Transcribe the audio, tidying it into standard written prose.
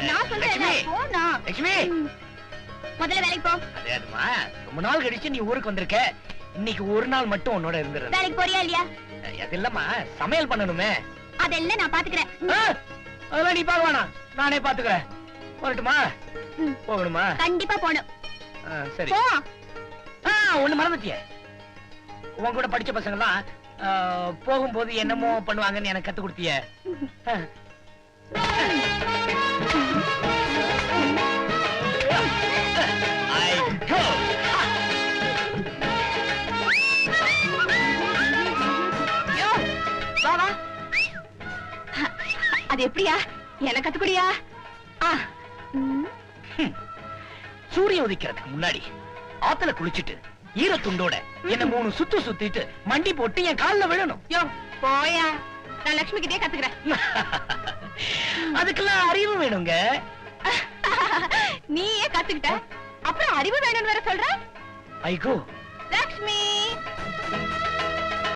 நான் சொல்றேன் போனா. லட்சுமி முதல்ல வேலைக்கு போ. அதேமா ரொம்ப நாள் கழிச்சு நீ ஊருக்கு வந்திருக்க. இன்னைக்கு ஒரு நாள் மட்டும் உன்னோட இருந்துறேன். வேலைக்கு போறியா இல்லையா? அது இல்லம்மா, சமையல் பண்ணணுமே. அதெல்லாம் நான் பாத்துக்கிறேன். அதெல்லாம் நீ பாக்க வேணாம், நானே பாத்துக்கிறேன். வரட்டுமா? போகணுமா? கண்டிப்பா போகணும். சரி. ஒண்ணு மறந்துட்டியே, உன் கூட படிச்ச பசங்க எல்லாம் போகும்போது என்னமோ பண்ணுவாங்கன்னு எனக்கு கத்து கொடுத்திய. அது எப்படியா? எனக்கு கத்துக்கூடியா? சூரியன் உதிக்கிறதுக்கு முன்னாடி ஆத்துல குளிச்சுட்டு ஈர துண்டோட என்ன 3 சுத்து சுத்திட்டு மண்டி போட்டு என் கால்ல விழணும். போயா, நான் லட்சுமி கிட்டே கத்துக்கிறேன். அதுக்கெல்லாம் அறிவு வேணுங்க. நீயே கத்துக்கிட்ட, அப்புறம் அறிவு வேணும்னு வேற சொல்ற. ஐகோ லட்சுமி